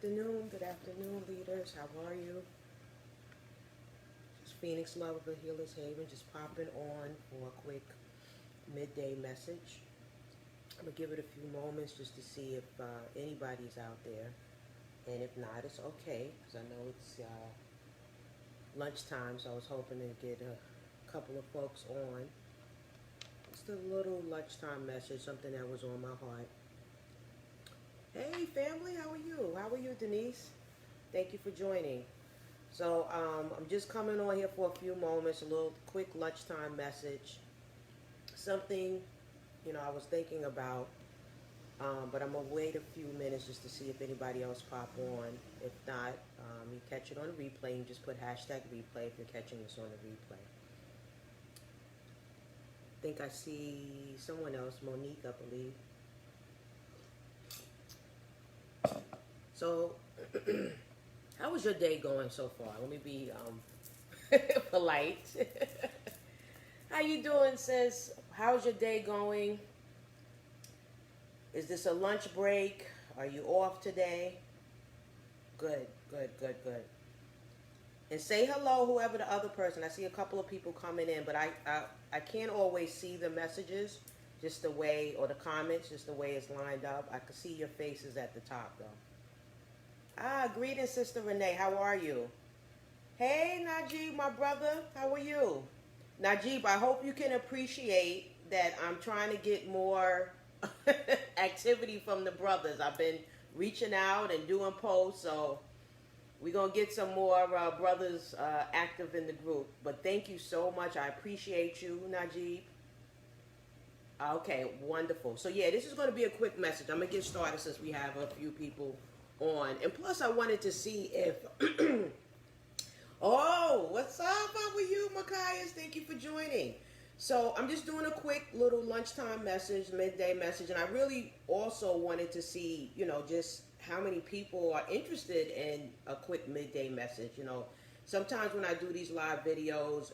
Good afternoon, leaders. How are you? Just Phoenix Love of the Healer's Haven, just popping on for a quick midday message. I'm gonna give it a few moments just to see if anybody's out there, and if not, it's okay because I know it's lunchtime, so I was hoping to get a couple of folks on. Just a little lunchtime message, something that was on my heart. Hey, family, how are you? How are you, Denise? Thank you for joining. So I'm just coming on here for a few moments, a little quick lunchtime message. Something, I was thinking about, but I'm going to wait a few minutes just to see if anybody else pop on. If not, you catch it on replay. You just put hashtag replay if you're catching this on the replay. I think I see someone else, Monique, I believe. So, how was your day going so far? Let me be polite. How you doing, sis? How's your day going? Is this a lunch break? Are you off today? Good. And say hello, whoever the other person. I see a couple of people coming in, but I can't always see the messages, just the way, or the comments, just the way it's lined up. I can see your faces at the top, though. Greetings, Sister Renee. How are you? Hey, Najib, my brother. How are you? Najib, I hope you can appreciate that I'm trying to get more activity from the brothers. I've been reaching out and doing posts, so we're going to get some more brothers active in the group. But thank you so much. I appreciate you, Najib. Okay, wonderful. So, yeah, this is going to be a quick message. I'm going to get started since we have a few people on. And plus, I wanted to see if... Oh, what's up? How are you, Machias? Thank you for joining. So I'm just doing a quick little lunchtime message, midday message. And I really also wanted to see, just how many people are interested in a quick midday message. Sometimes when I do these live videos,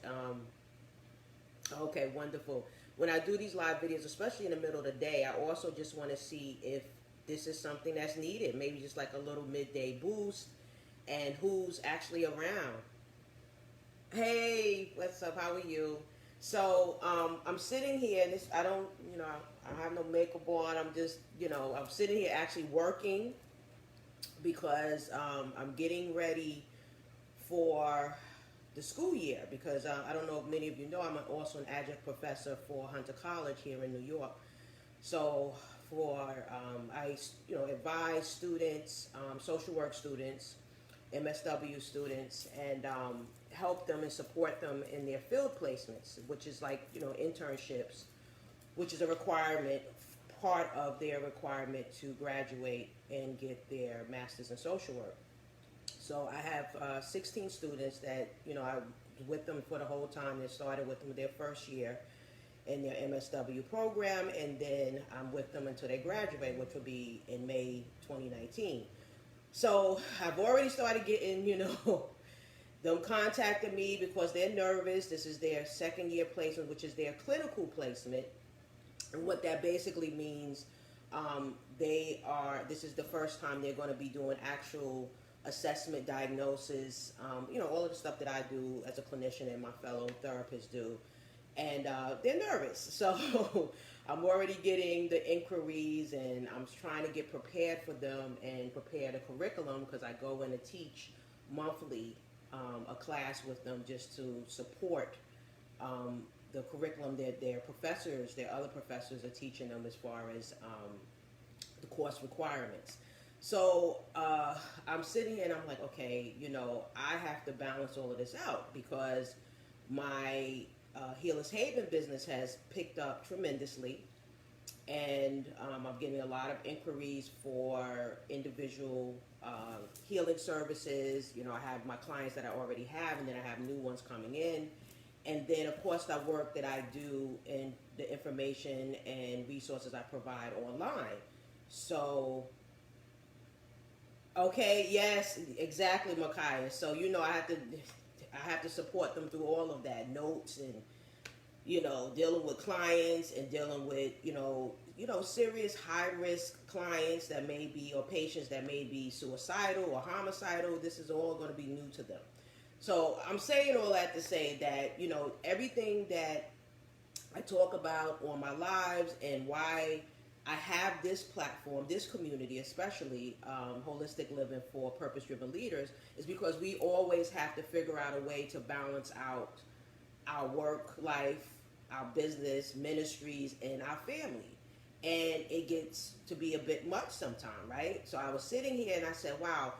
okay, wonderful. When I do these live videos, especially in the middle of the day, I also just want to see if this is something that's needed, maybe just like a little midday boost, and who's actually around. Hey, what's up? How are you? So I'm sitting here, and I don't, I have no makeup on. I'm just, I'm sitting here actually working because I'm getting ready for the school year. Because I don't know if many of you know, I'm also an adjunct professor for Hunter College here in New York. So I advise students, social work students, MSW students, and help them and support them in their field placements, which is like, internships, which is a requirement, part of their requirement to graduate and get their master's in social work. So I have 16 students that, I was with them for the whole time. They started with them their first year in their MSW program, and then I'm with them until they graduate, which will be in May 2019. So I've already started getting, them contacting me because they're nervous. This is their second year placement, which is their clinical placement. And what that basically means, this is the first time they're going to be doing actual assessment, diagnosis, all of the stuff that I do as a clinician and my fellow therapists do. And they're nervous. So I'm already getting the inquiries, and I'm trying to get prepared for them and prepare the curriculum, because I go in to teach monthly a class with them just to support the curriculum that their other professors are teaching them as far as the course requirements. So I'm sitting here and I'm like, okay, I have to balance all of this out, because my Healer's Haven business has picked up tremendously, and I'm getting a lot of inquiries for individual healing services. I have my clients that I already have, and then I have new ones coming in, and then of course the work that I do and the information and resources I provide online. So okay, yes, exactly, Micaiah. So I have to support them through all of that, notes and, dealing with clients and dealing with, serious high risk clients that may be, or patients that may be suicidal or homicidal. This is all going to be new to them. So I'm saying all that to say that, everything that I talk about on my lives and why I have this platform, this community, especially Holistic Living for Purpose-Driven Leaders, is because we always have to figure out a way to balance out our work life, our business, ministries, and our family. And it gets to be a bit much sometimes, right? So I was sitting here and I said, wow,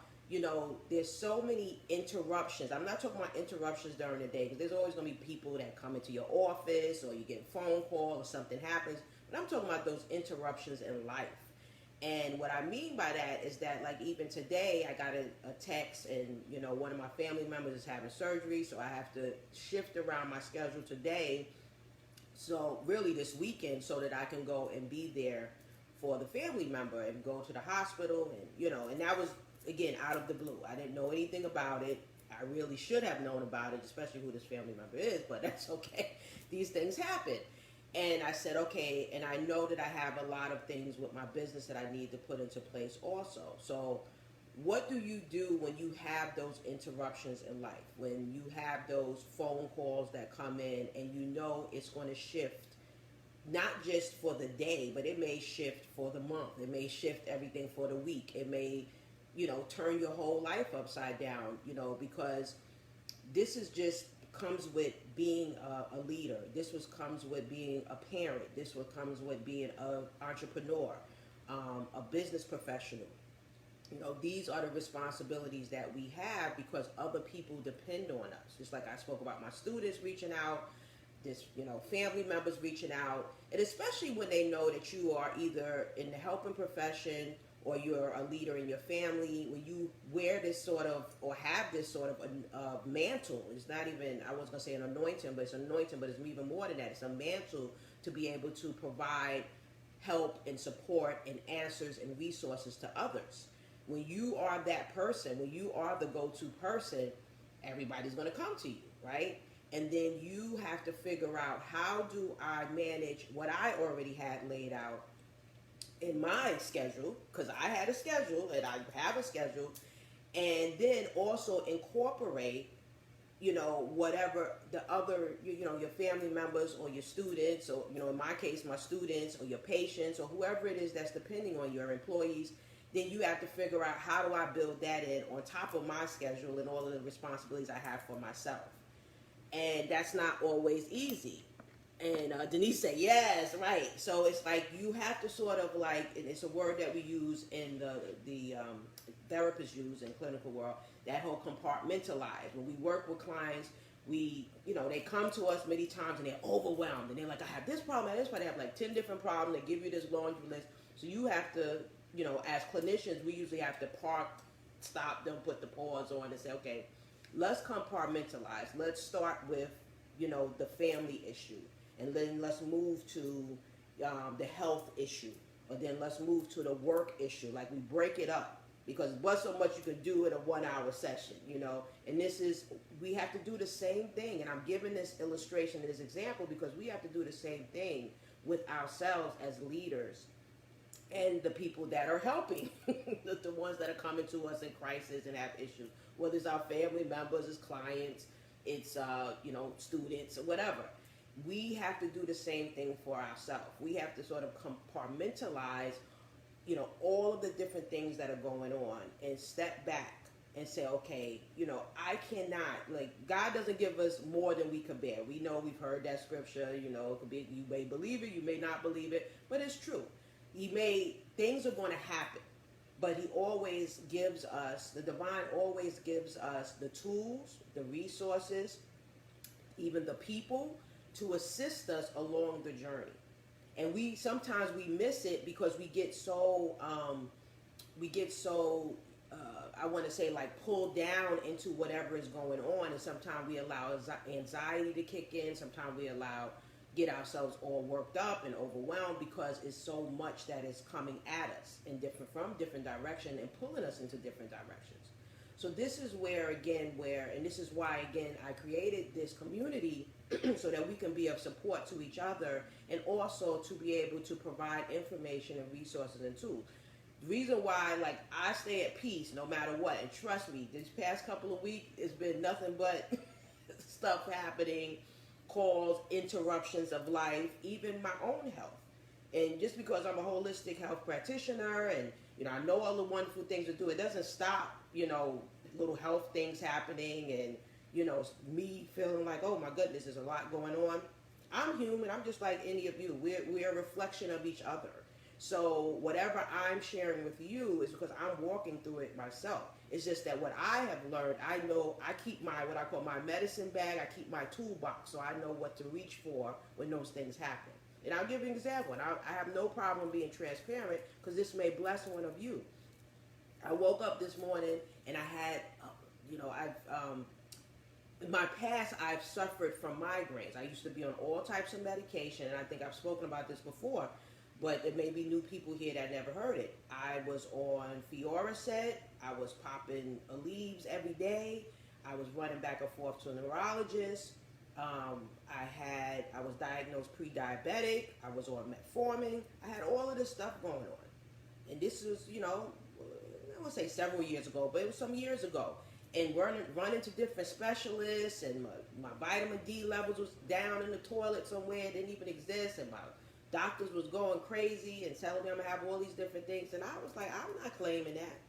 there's so many interruptions. I'm not talking about interruptions during the day, because there's always going to be people that come into your office, or you get a phone call or something happens. But I'm talking about those interruptions in life. And what I mean by that is that, like, even today, I got a text, and, one of my family members is having surgery, so I have to shift around my schedule today. So really this weekend, so that I can go and be there for the family member and go to the hospital, and, and that was, again, out of the blue. I didn't know anything about it. I really should have known about it, especially who this family member is, but that's okay. These things happen. And I said, okay, and I know that I have a lot of things with my business that I need to put into place also. So what do you do when you have those interruptions in life? When you have those phone calls that come in and it's going to shift, not just for the day, but it may shift for the month. It may shift everything for the week. It may, turn your whole life upside down, because this is just comes with being a leader. This comes with being a parent. This comes with being an entrepreneur, a business professional. These are the responsibilities that we have because other people depend on us. Just like I spoke about my students reaching out, family members reaching out, and especially when they know that you are either in the helping profession or you're a leader in your family, when you wear this sort of, or have this sort of mantle. It's not even, I was going to say an anointing, but it's anointing, but it's even more than that. It's a mantle to be able to provide help and support and answers and resources to others. When you are that person, when you are the go-to person, everybody's going to come to you, right? And then you have to figure out, how do I manage what I already had laid out in my schedule, because I had a schedule and I have a schedule, and then also incorporate, whatever the other, your family members or your students, or, in my case, my students or your patients or whoever it is that's depending on your employees. Then you have to figure out, how do I build that in on top of my schedule and all of the responsibilities I have for myself. And that's not always easy. And Denise said, yes, right. So it's like you have to sort of like, and it's a word that we use in the therapists use in clinical world, that whole compartmentalize. When we work with clients, they come to us many times and they're overwhelmed. And they're like, I have this problem, I have this problem. They have like 10 different problems. They give you this laundry list. So you have to, as clinicians, we usually have to stop them, put the pause on and say, okay, let's compartmentalize. Let's start with, the family issue. And then let's move to the health issue. Or then let's move to the work issue. Like, we break it up. Because what's so much you can do in a 1-hour session, And we have to do the same thing. And I'm giving this illustration, this example, because we have to do the same thing with ourselves as leaders and the people that are helping, the ones that are coming to us in crisis and have issues, whether it's our family members, it's clients, it's students, or whatever. We have to do the same thing for ourselves. We have to sort of compartmentalize, all of the different things that are going on, and step back and say, okay, I cannot, like, God doesn't give us more than we can bear. We know, we've heard that scripture, it could be, you may believe it, you may not believe it, but it's true. Things are going to happen, but he always gives us, the divine always gives us the tools, the resources, even the people to assist us along the journey. And sometimes we miss it because we get so I want to say, like, pulled down into whatever is going on, and sometimes we allow anxiety to kick in. Sometimes we get ourselves all worked up and overwhelmed because it's so much that is coming at us from different directions and pulling us into different directions. So this is and this is why, again, I created this community so that we can be of support to each other, and also to be able to provide information and resources and tools. The reason why, like, I stay at peace no matter what, and trust me, this past couple of weeks, it's been nothing but stuff happening, calls, interruptions of life, even my own health. And just because I'm a holistic health practitioner and, I know all the wonderful things to do, it doesn't stop, little health things happening and, me feeling like, oh my goodness, there's a lot going on. I'm human. I'm just like any of you. We're a reflection of each other. So whatever I'm sharing with you is because I'm walking through it myself. It's just that what I have learned, I know I keep what I call my medicine bag. I keep my toolbox, so I know what to reach for when those things happen. And I'll give you an example. And I have no problem being transparent because this may bless one of you. I woke up this morning and I had, in my past, I've suffered from migraines. I used to be on all types of medication, and I think I've spoken about this before, but there may be new people here that never heard it. I was on Fioricet. I was popping Aleve every day. I was running back and forth to a neurologist. I was diagnosed pre-diabetic. I was on metformin. I had all of this stuff going on. And this was, I won't say several years ago, but it was some years ago. And running to different specialists, and my vitamin D levels was down in the toilet somewhere. It didn't even exist. And my doctors was going crazy and telling me I'm going to have all these different things. And I was like, I'm not claiming that.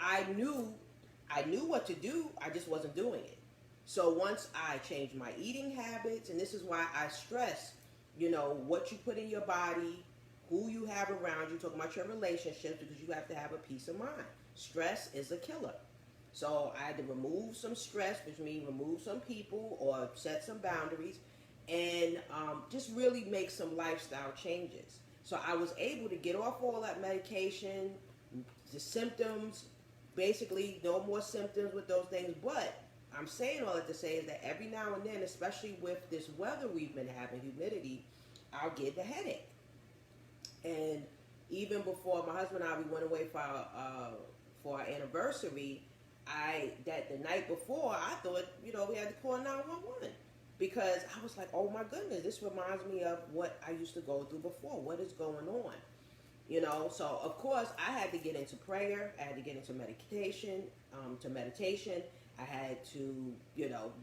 I knew what to do. I just wasn't doing it. So once I changed my eating habits, and this is why I stress, what you put in your body, who you have around you, talking about your relationships, because you have to have a peace of mind. Stress is a killer. So I had to remove some stress, which means remove some people or set some boundaries, and just really make some lifestyle changes. So I was able to get off all that medication, the symptoms, basically no more symptoms with those things. But I'm saying all that to say is that every now and then, especially with this weather we've been having, humidity, I'll get the headache. And even before my husband and I, we went away for our anniversary, the night before, I thought, we had to call 911 because I was like, oh my goodness, this reminds me of what I used to go through before. What is going on? So of course I had to get into prayer. I had to get into meditation. I had to,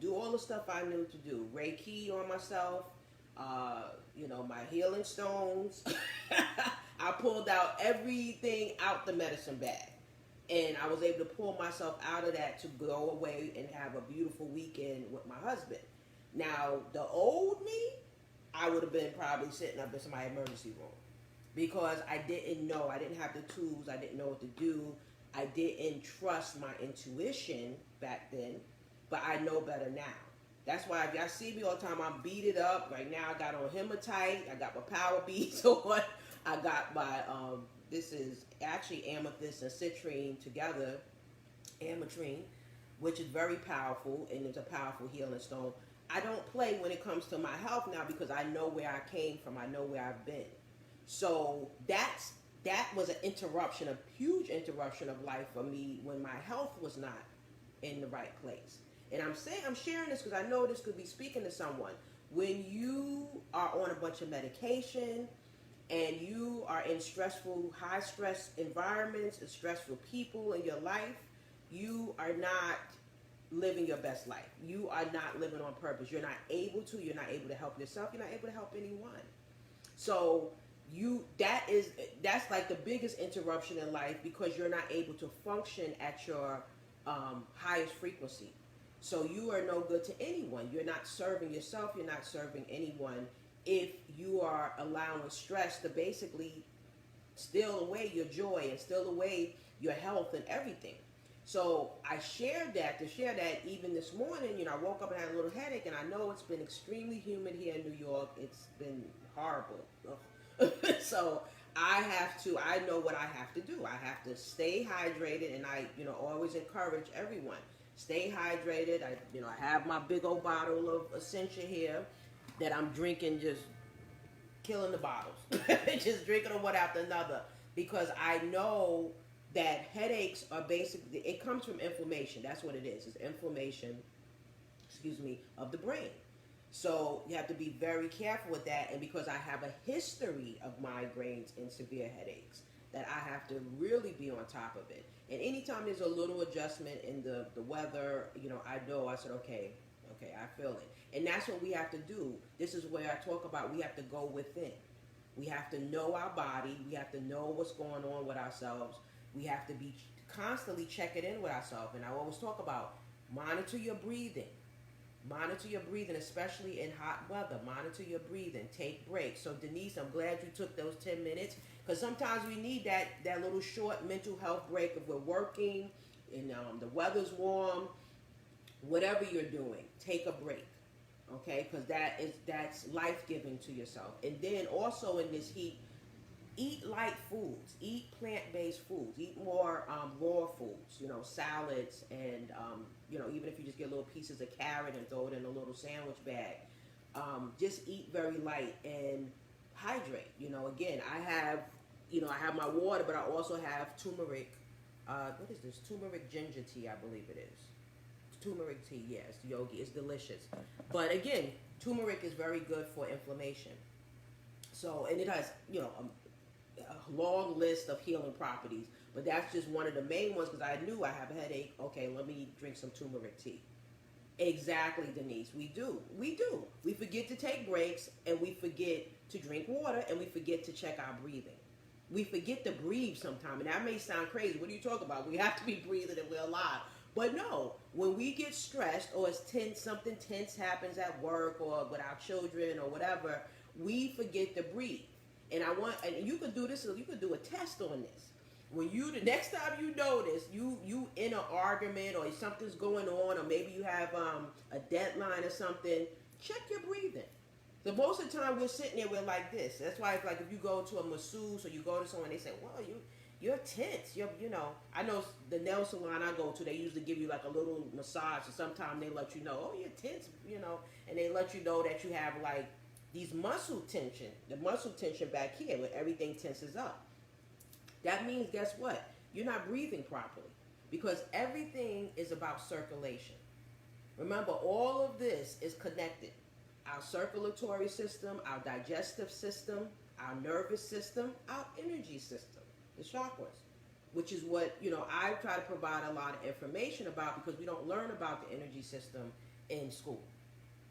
do all the stuff I knew to do. Reiki on myself, my healing stones. I pulled out everything out the medicine bag. And I was able to pull myself out of that to go away and have a beautiful weekend with my husband. Now, the old me, I would have been probably sitting up in somebody's emergency room because I didn't know. I didn't have the tools. I didn't know what to do. I didn't trust my intuition back then, but I know better now. That's why if y'all see me all the time, I'm beat it up. Right now, I got on hematite. I got my power beads on. I got my... this is actually amethyst and citrine together, ametrine, which is very powerful, and it's a powerful healing stone. I don't play when it comes to my health now because I know where I came from. I know where I've been. So that was an interruption, a huge interruption of life for me when my health was not in the right place. And I'm sharing this because I know this could be speaking to someone. When you are on a bunch of medication, and you are in stressful, high stress environments and stressful people in your life, you are not living your best life. You are not living on purpose. You're not able to help yourself. You're not able to help anyone. So that's like the biggest interruption in life because you're not able to function at your highest frequency. So you are no good to anyone. You're not serving yourself. You're not serving anyone if you are allowing stress to basically steal away your joy and steal away your health and everything. So I shared that even this morning, I woke up and had a little headache, and I know it's been extremely humid here in New York. It's been horrible. So I know what I have to do. I have to stay hydrated, and I, always encourage everyone, stay hydrated. I have my big old bottle of Essentia here that I'm drinking, just killing the bottles. Just drinking them one after another. Because I know that headaches are basically, it comes from inflammation. That's what it is. It's inflammation, of the brain. So you have to be very careful with that. And because I have a history of migraines and severe headaches, that I have to really be on top of it. And anytime there's a little adjustment in the weather, I said, okay, I feel it. And that's what we have to do. This is where I talk about we have to go within. We have to know our body. We have to know what's going on with ourselves. We have to be constantly checking in with ourselves. And I always talk about monitor your breathing. Monitor your breathing, especially in hot weather. Monitor your breathing. Take breaks. So Denise, I'm glad you took those 10 minutes, because sometimes we need that little short mental health break if we're working and the weather's warm. Whatever you're doing, take a break, okay? Because that's life-giving to yourself. And then also in this heat, eat light foods, eat plant-based foods, eat more raw foods, salads, and even if you just get little pieces of carrot and throw it in a little sandwich bag. Just eat very light and hydrate. Again, I have my water, but I also have turmeric. What is this? Turmeric ginger tea, I believe it is. Turmeric tea, yes, yogi. It's delicious. But again, turmeric is very good for inflammation. So, and it has, a long list of healing properties, but that's just one of the main ones because I knew I have a headache. Okay, let me drink some turmeric tea. Exactly, Denise. We do. We forget to take breaks, and we forget to drink water, and we forget to check our breathing. We forget to breathe sometimes, and that may sound crazy. What are you talking about? We have to be breathing and we're alive. But no, when we get stressed or it's tense, something tense happens at work or with our children or whatever, we forget to breathe. And you could do this, you could do a test on this. When the next time you notice you in an argument or something's going on, or maybe you have a deadline or something, check your breathing. So most of the time we're sitting there, we're like this. That's why it's like if you go to a masseuse or you go to someone, they say, well, you're tense. I know the nail salon I go to, they usually give you like a little massage, and sometimes they let you know, oh, you're tense, and they let you know that you have like these muscle tension, the muscle tension back here where everything tenses up. That means, guess what? You're not breathing properly, because everything is about circulation. Remember, all of this is connected. Our circulatory system, our digestive system, our nervous system, our energy system, the chakras, which is what, I try to provide a lot of information about, because we don't learn about the energy system in school,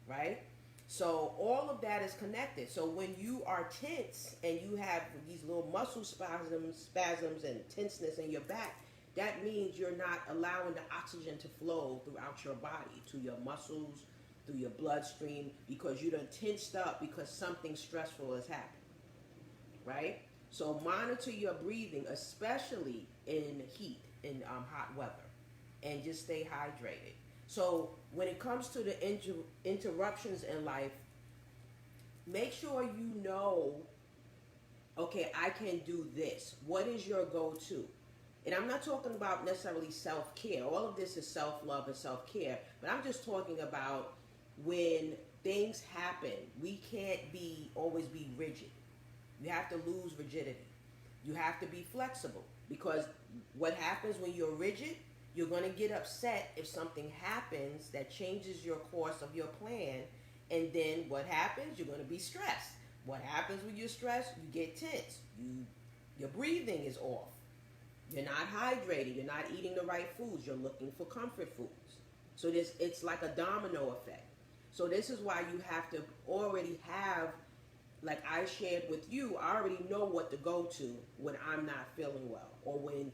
right? So all of that is connected. So when you are tense and you have these little muscle spasms and tenseness in your back, that means you're not allowing the oxygen to flow throughout your body, to your muscles, through your bloodstream, because you done tensed up because something stressful has happened, right? So monitor your breathing, especially in heat, in hot weather, and just stay hydrated. So when it comes to the interruptions in life, make sure you know, okay, I can do this. What is your go-to? And I'm not talking about necessarily self-care. All of this is self-love and self-care. But I'm just talking about when things happen, we can't always be rigid. You have to lose rigidity. You have to be flexible, because what happens when you're rigid, you're going to get upset if something happens that changes your course of your plan, and then what happens? You're going to be stressed. What happens when you're stressed? You get tense. Your breathing is off. You're not hydrated. You're not eating the right foods. You're looking for comfort foods. So it's like a domino effect. So this is why you have to already have, like I shared with you, I already know what to go to when I'm not feeling well, or when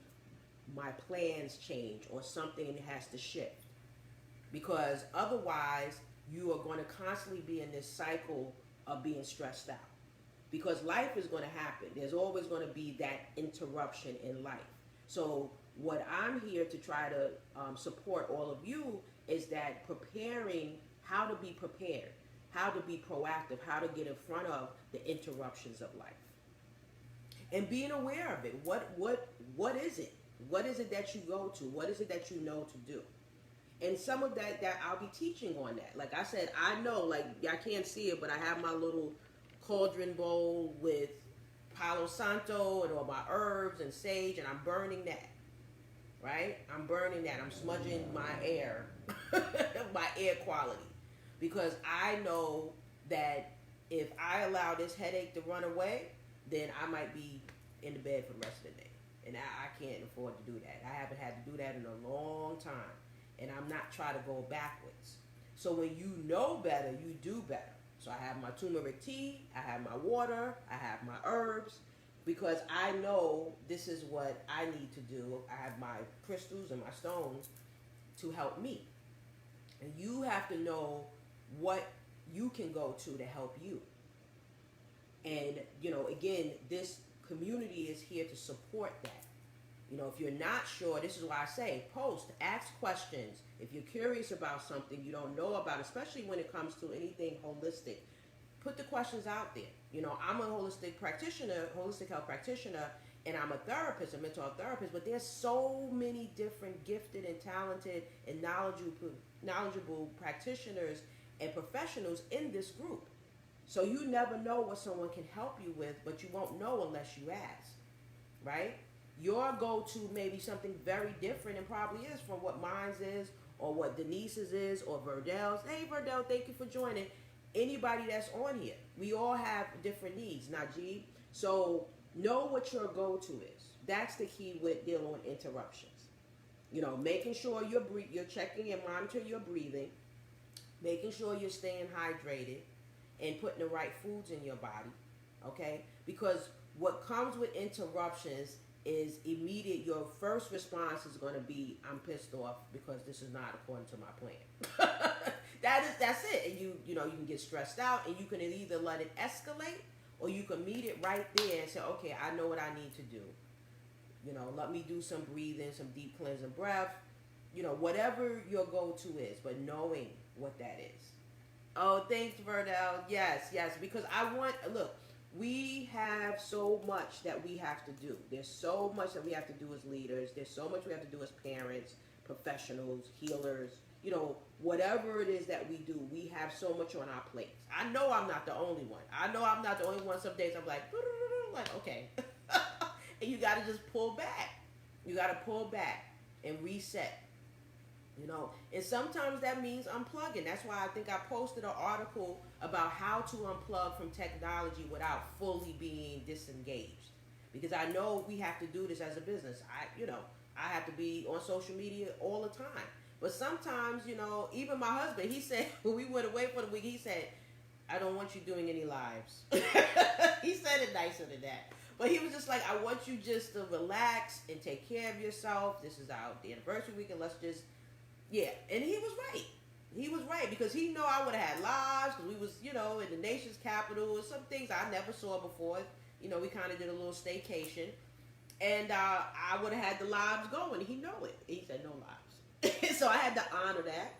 my plans change or something has to shift. Because otherwise, you are going to constantly be in this cycle of being stressed out. Because life is going to happen. There's always going to be that interruption in life. So what I'm here to try to support all of you is that preparing, how to be prepared, how to be proactive, how to get in front of the interruptions of life. And being aware of it. What is it? What is it that you go to? What is it that you know to do? And some of that I'll be teaching on that. Like I said, I know, like, I can't see it, but I have my little cauldron bowl with Palo Santo and all my herbs and sage, and I'm burning that. Right? I'm burning that. I'm smudging my air, my air quality. because I know that if I allow this headache to run away, then I might be in the bed for the rest of the day. And I can't afford to do that. I haven't had to do that in a long time. And I'm not trying to go backwards. So when you know better, you do better. So I have my turmeric tea, I have my water, I have my herbs, because I know this is what I need to do. I have my crystals and my stones to help me. And you have to know what you can go to help you. And, again, this community is here to support that. If you're not sure, this is why I say post, ask questions. If you're curious about something you don't know about, especially when it comes to anything holistic, put the questions out there. I'm a holistic health practitioner, and I'm a therapist, a mental health therapist, but there's so many different gifted and talented and knowledgeable practitioners and professionals in this group. So you never know what someone can help you with, but you won't know unless you ask, right? Your go-to may be something very different and probably is from what mine's is or what Denise's is or Verdel's. Hey, Verdel, thank you for joining. Anybody that's on here. We all have different needs, Najee. So know what your go-to is. That's the key with dealing with interruptions. Making sure you're checking and monitoring your breathing, making sure you're staying hydrated, and putting the right foods in your body, okay? Because what comes with interruptions is immediate. Your first response is going to be, I'm pissed off because this is not according to my plan. That's it. And you can get stressed out, and you can either let it escalate or you can meet it right there and say, okay, I know what I need to do. Let me do some breathing, some deep cleansing breath, whatever your go-to is, but knowing what that is. Oh, thanks, Verdel. Yes, because we have so much that we have to do. There's so much that we have to do as leaders. There's so much we have to do as parents, professionals, healers. Whatever it is that we do, we have so much on our plates. I know I'm not the only one. Some days I'm like okay. And you got to just pull back. You got to pull back and reset. And sometimes that means unplugging. That's why I think I posted an article about how to unplug from technology without fully being disengaged. Because I know we have to do this as a business. I have to be on social media all the time. But sometimes, even my husband, he said, when we went away for the week, he said, I don't want you doing any lives. He said it nicer than that. But he was just like, I want you just to relax and take care of yourself. This is the anniversary weekend. Let's just... Yeah, and he was right. He was right because he know I would have had lives because we was, in the nation's capital and some things I never saw before. We kind of did a little staycation, and I would have had the lives going. He know it. He said no lives, so I had to honor that,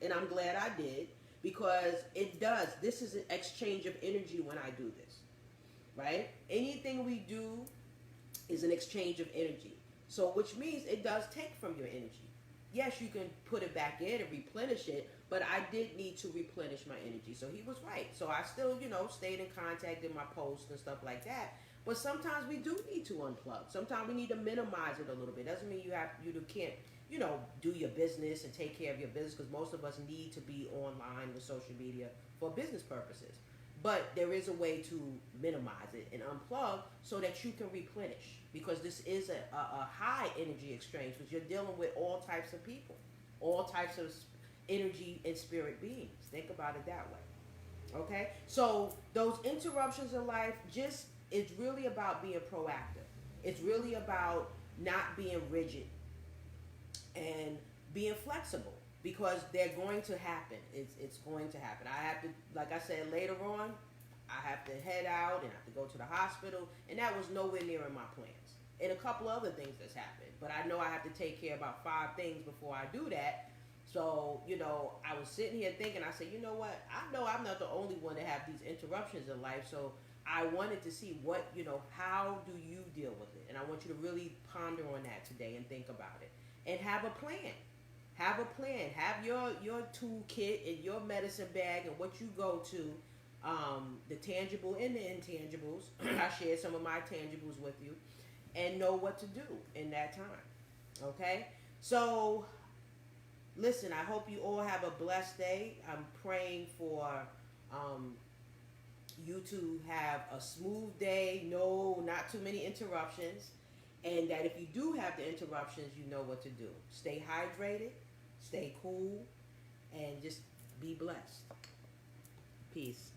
and I'm glad I did because it does. This is an exchange of energy when I do this, right? Anything we do is an exchange of energy. So which means it does take from your energy. Yes, you can put it back in and replenish it, but I did need to replenish my energy. So he was right. So I still, stayed in contact in my posts and stuff like that. But sometimes we do need to unplug. Sometimes we need to minimize it a little bit. Doesn't mean you can't, do your business and take care of your business because most of us need to be online with social media for business purposes. But there is a way to minimize it and unplug so that you can replenish. Because this is a high energy exchange because you're dealing with all types of people, all types of energy and spirit beings. Think about it that way. Okay? So those interruptions in life, it's really about being proactive. It's really about not being rigid and being flexible because they're going to happen. It's going to happen. I have to, like I said, later on, I have to head out and I have to go to the hospital, and that was nowhere near in my plans. And a couple other things that's happened. But I know I have to take care of about 5 things before I do that. So, I was sitting here thinking, I said, you know what? I know I'm not the only one to have these interruptions in life. So I wanted to see how do you deal with it? And I want you to really ponder on that today and think about it. And have a plan. Have a plan. Have your toolkit and your medicine bag and what you go to. The tangible and the intangibles. I shared some of my tangibles with you. And know what to do in that time. Okay? So listen, I hope you all have a blessed day. I'm praying for you to have a smooth day, no, not too many interruptions, and that if you do have the interruptions, you know what to do. Stay hydrated, stay cool, and just be blessed. Peace.